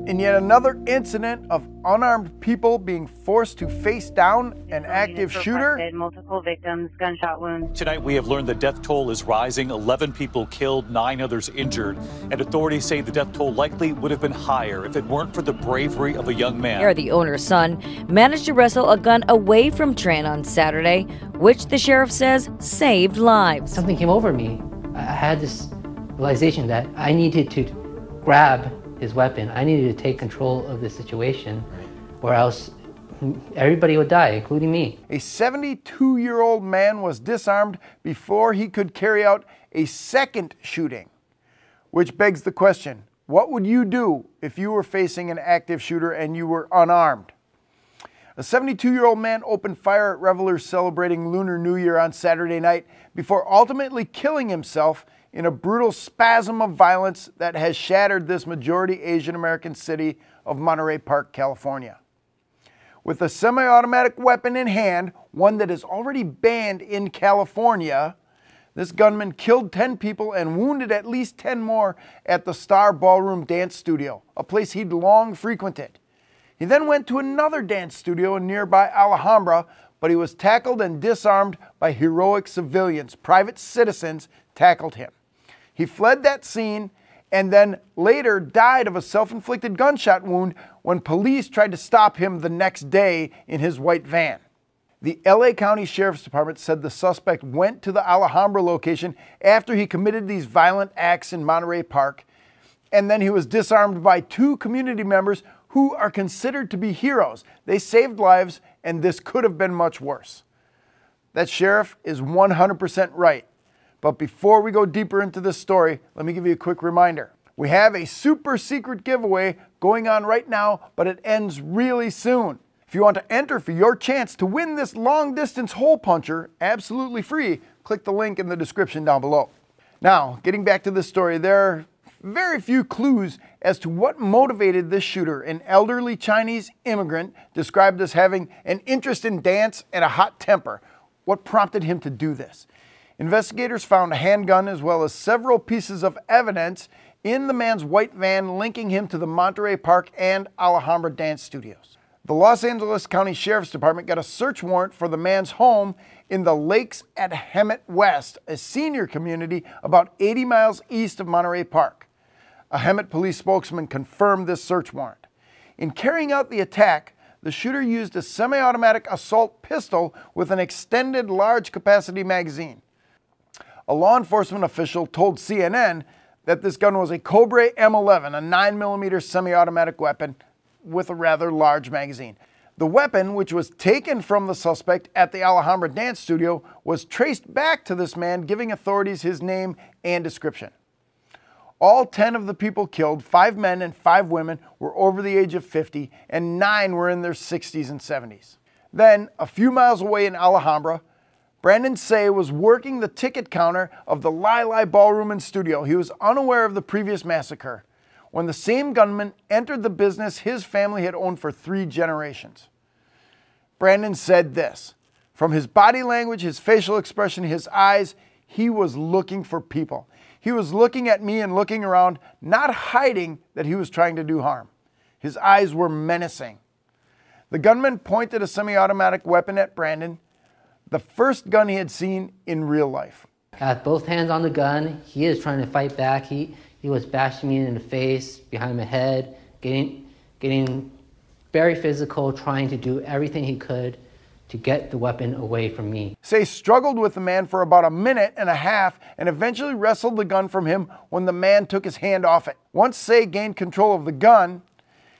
In yet another incident of unarmed people being forced to face down an active shooter. Multiple victims, gunshot wounds. Tonight we have learned the death toll is rising. 11 people killed, 9 others injured. And authorities say the death toll likely would have been higher if it weren't for the bravery of a young man. The owner's son managed to wrestle a gun away from Tran on Saturday, which the sheriff says saved lives. Something came over me. I had this realization that I needed to grab his weapon. I needed to take control of the situation, or else everybody would die, including me. A 72-year-old man was disarmed before he could carry out a second shooting, which begs the question, what would you do if you were facing an active shooter and you were unarmed? A 72-year-old man opened fire at revelers celebrating Lunar New Year on Saturday night before ultimately killing himself in a brutal spasm of violence that has shattered this majority Asian American city of Monterey Park, California. With a semi-automatic weapon in hand, one that is already banned in California, this gunman killed 10 people and wounded at least 10 more at the Star Ballroom Dance Studio, a place he'd long frequented. He then went to another dance studio in nearby Alhambra, but he was tackled and disarmed by heroic civilians. Private citizens tackled him. He fled that scene and then later died of a self-inflicted gunshot wound when police tried to stop him the next day in his white van. The LA County Sheriff's Department said the suspect went to the Alhambra location after he committed these violent acts in Monterey Park, and then he was disarmed by 2 community members who are considered to be heroes. They saved lives, and this could have been much worse. That sheriff is 100% right. But before we go deeper into this story, let me give you a quick reminder. We have a super secret giveaway going on right now, but it ends really soon. If you want to enter for your chance to win this long distance hole puncher absolutely free, click the link in the description down below. Now, getting back to this story, there are very few clues as to what motivated this shooter, an elderly Chinese immigrant described as having an interest in dance and a hot temper. What prompted him to do this? Investigators found a handgun as well as several pieces of evidence in the man's white van linking him to the Monterey Park and Alhambra dance studios. The Los Angeles County Sheriff's Department got a search warrant for the man's home in the Lakes at Hemet West, a senior community about 80 miles east of Monterey Park. A Hemet police spokesman confirmed this search warrant. In carrying out the attack, the shooter used a semi-automatic assault pistol with an extended large-capacity magazine. A law enforcement official told CNN that this gun was a Cobra M11, a 9mm semi-automatic weapon with a rather large magazine. The weapon, which was taken from the suspect at the Alhambra dance studio, was traced back to this man, giving authorities his name and description. All 10 of the people killed, 5 men and 5 women, were over the age of 50, and 9 were in their 60s and 70s. Then, a few miles away in Alhambra, Brandon Say was working the ticket counter of the Lai Ballroom and Studio. He was unaware of the previous massacre when the same gunman entered the business his family had owned for 3 generations. Brandon said this: from his body language, his facial expression, his eyes, he was looking for people. He was looking at me and looking around, not hiding that he was trying to do harm. His eyes were menacing. The gunman pointed a semi-automatic weapon at Brandon, the first gun he had seen in real life. Got both hands on the gun. He is trying to fight back. He was bashing me in the face, behind my head, getting very physical, trying to do everything he could to get the weapon away from me. Say struggled with the man for about a minute and a half and eventually wrestled the gun from him when the man took his hand off it. Once Say gained control of the gun,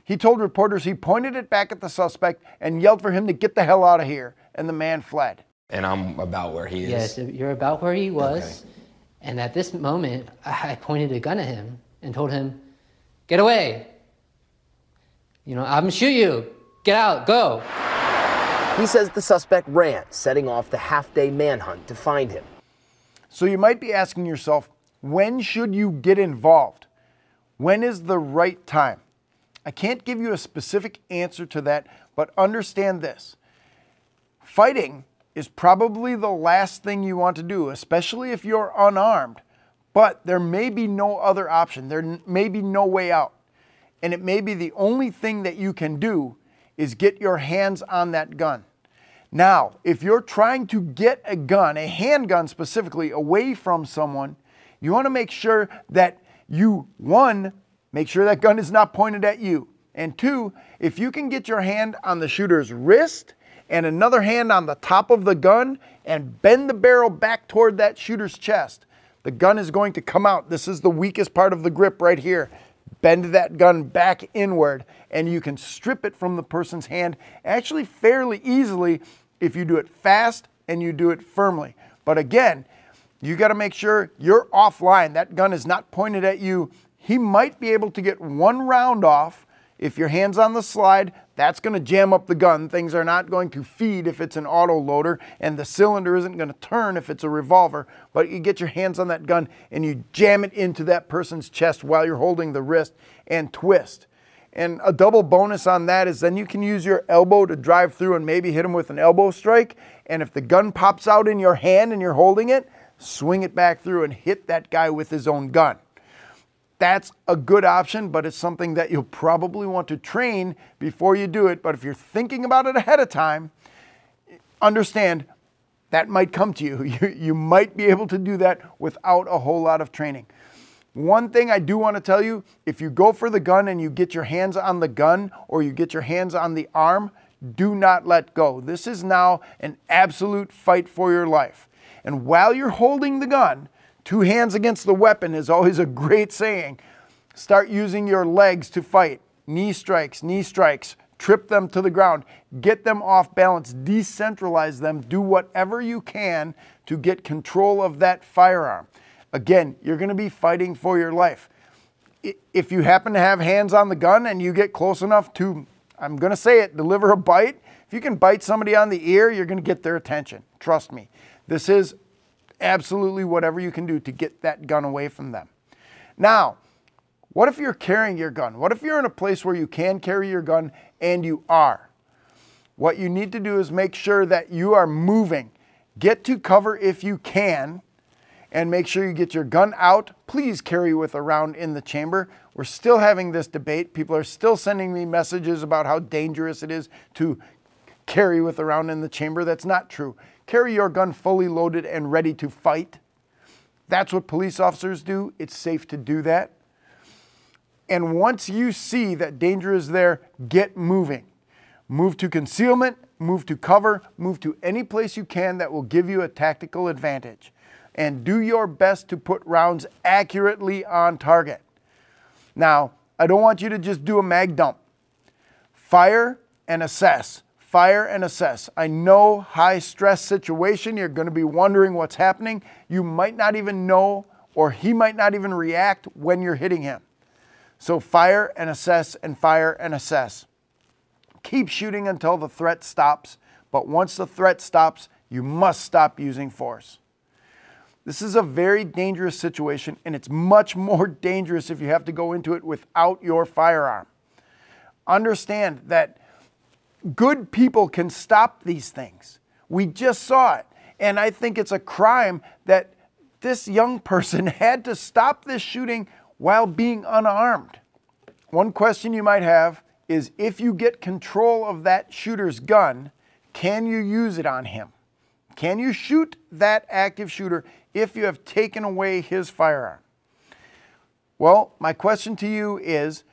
he told reporters he pointed it back at the suspect and yelled for him to get the hell out of here, and the man fled. And I'm about where he is? Yes, you're about where he was. Okay. And at this moment, I pointed a gun at him and told him, get away. I'm gonna shoot you. Get out, go. He says the suspect ran, setting off the half-day manhunt to find him. So you might be asking yourself, when should you get involved? When is the right time? I can't give you a specific answer to that, but understand this. Fighting is probably the last thing you want to do, especially if you're unarmed, but there may be no other option. There may be no way out. and it may be the only thing that you can do is get your hands on that gun. Now, if you're trying to get a gun, a handgun specifically, away from someone, you want to make sure that you, one, make sure that gun is not pointed at you. And two, if you can get your hand on the shooter's wrist and another hand on the top of the gun and bend the barrel back toward that shooter's chest, the gun is going to come out. This is the weakest part of the grip right here. Bend that gun back inward and you can strip it from the person's hand actually fairly easily if you do it fast and you do it firmly. But again, you got to make sure you're offline. That gun is not pointed at you. He might be able to get one round off. If your hand's on the slide, that's going to jam up the gun. Things are not going to feed if it's an auto loader, and the cylinder isn't going to turn if it's a revolver. But you get your hands on that gun and you jam it into that person's chest while you're holding the wrist and twist. And a double bonus on that is then you can use your elbow to drive through and maybe hit him with an elbow strike. And if the gun pops out in your hand and you're holding it, swing it back through and hit that guy with his own gun. That's a good option, but it's something that you'll probably want to train before you do it. But if you're thinking about it ahead of time, understand that might come to you. You might be able to do that without a whole lot of training. One thing I do want to tell you, if you go for the gun and you get your hands on the gun or you get your hands on the arm, do not let go. This is now an absolute fight for your life. And while you're holding the gun, 2 hands against the weapon is always a great saying. Start using your legs to fight. Knee strikes, trip them to the ground, get them off balance, decentralize them, do whatever you can to get control of that firearm. Again, you're going to be fighting for your life. If you happen to have hands on the gun and you get close enough to, I'm going to say it, deliver a bite, if you can bite somebody on the ear, you're going to get their attention. Trust me. This is absolutely whatever you can do to get that gun away from them. Now, what if you're carrying your gun? What if you're in a place where you can carry your gun and you are? What you need to do is make sure that you are moving. Get to cover if you can, and make sure you get your gun out. Please carry with a round in the chamber. We're still having this debate. People are still sending me messages about how dangerous it is to carry with a round in the chamber. That's not true. Carry your gun fully loaded and ready to fight. That's what police officers do. It's safe to do that. And once you see that danger is there, get moving. Move to concealment, move to cover, move to any place you can that will give you a tactical advantage. And do your best to put rounds accurately on target. Now, I don't want you to just do a mag dump. Fire and assess. Fire and assess. I know, high stress situation, you're going to be wondering what's happening. You might not even know, or he might not even react when you're hitting him. So fire and assess and fire and assess. Keep shooting until the threat stops, but once the threat stops, you must stop using force. This is a very dangerous situation, and it's much more dangerous if you have to go into it without your firearm. Understand that good people can stop these things. We just saw it. And I think it's a crime that this young person had to stop this shooting while being unarmed. One question you might have is, if you get control of that shooter's gun, can you use it on him? Can you shoot that active shooter if you have taken away his firearm? Well, my question to you is,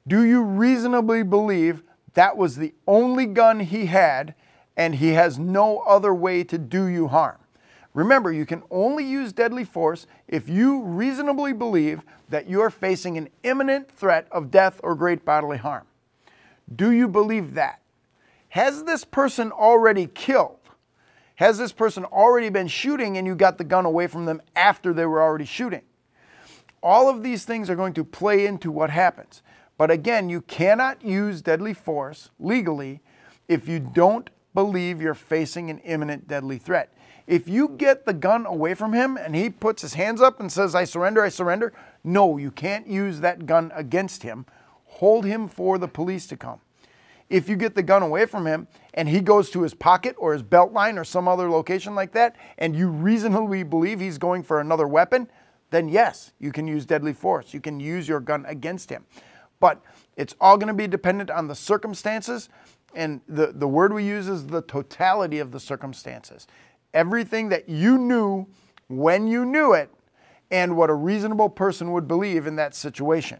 do you reasonably believe that was the only gun he had and he has no other way to do you harm? Remember, you can only use deadly force if you reasonably believe that you're facing an imminent threat of death or great bodily harm. Do you believe that? Has this person already killed? Has this person already been shooting and you got the gun away from them after they were already shooting? All of these things are going to play into what happens. But again, you cannot use deadly force legally if you don't believe you're facing an imminent deadly threat. If you get the gun away from him and he puts his hands up and says, I surrender, no, you can't use that gun against him. Hold him for the police to come. If you get the gun away from him and he goes to his pocket or his belt line or some other location like that, and you reasonably believe he's going for another weapon, then yes, you can use deadly force. You can use your gun against him. But it's all going to be dependent on the circumstances, and the word we use is the totality of the circumstances. Everything that you knew when you knew it, and what a reasonable person would believe in that situation.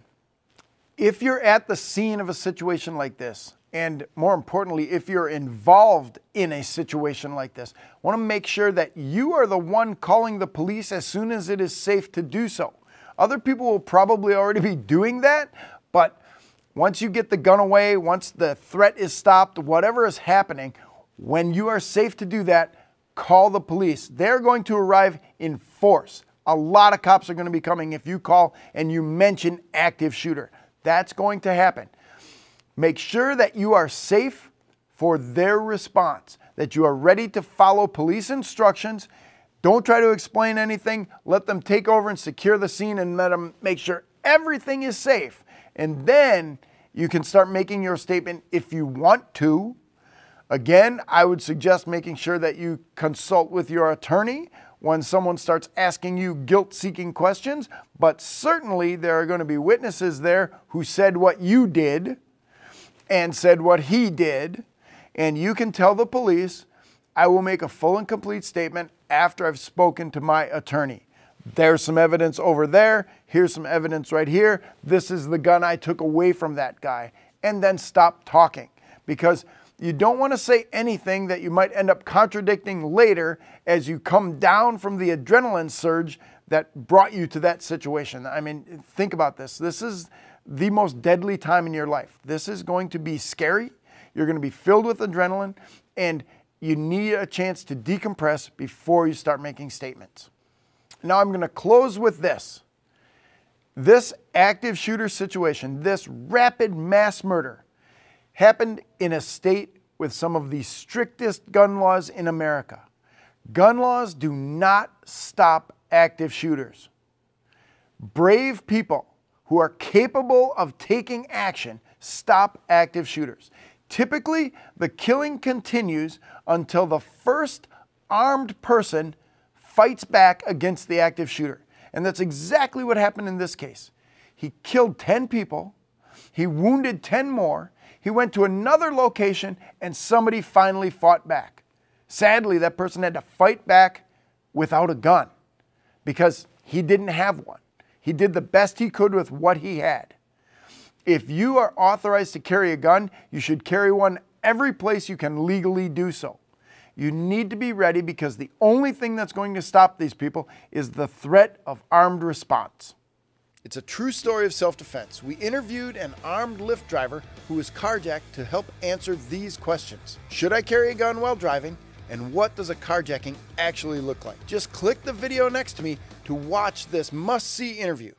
If you're at the scene of a situation like this, and more importantly, if you're involved in a situation like this, want to make sure that you are the one calling the police as soon as it is safe to do so. Other people will probably already be doing that, but once you get the gun away, once the threat is stopped, whatever is happening, when you are safe to do that, call the police. They're going to arrive in force. A lot of cops are going to be coming if you call and you mention active shooter. That's going to happen. Make sure that you are safe for their response, that you are ready to follow police instructions. Don't try to explain anything. Let them take over and secure the scene and let them make sure everything is safe. And then you can start making your statement if you want to. Again, I would suggest making sure that you consult with your attorney when someone starts asking you guilt-seeking questions, but certainly there are going to be witnesses there who said what you did and said what he did, and you can tell the police, I will make a full and complete statement after I've spoken to my attorney. There's some evidence over there, here's some evidence right here, this is the gun I took away from that guy, and then stop talking, because you don't want to say anything that you might end up contradicting later as you come down from the adrenaline surge that brought you to that situation. I mean, think about this. This is the most deadly time in your life. This is going to be scary. You're going to be filled with adrenaline, and you need a chance to decompress before you start making statements. Now I'm going to close with this. This active shooter situation, this rapid mass murder, happened in a state with some of the strictest gun laws in America. Gun laws do not stop active shooters. Brave people who are capable of taking action stop active shooters. Typically, the killing continues until the first armed person fights back against the active shooter. And that's exactly what happened in this case. He killed 10 people, he wounded 10 more, he went to another location, and somebody finally fought back. Sadly, that person had to fight back without a gun because he didn't have one. He did the best he could with what he had. If you are authorized to carry a gun, you should carry one every place you can legally do so. You need to be ready because the only thing that's going to stop these people is the threat of armed response. It's a true story of self-defense. We interviewed an armed Lyft driver who was carjacked to help answer these questions. Should I carry a gun while driving? And what does a carjacking actually look like? Just click the video next to me to watch this must-see interview.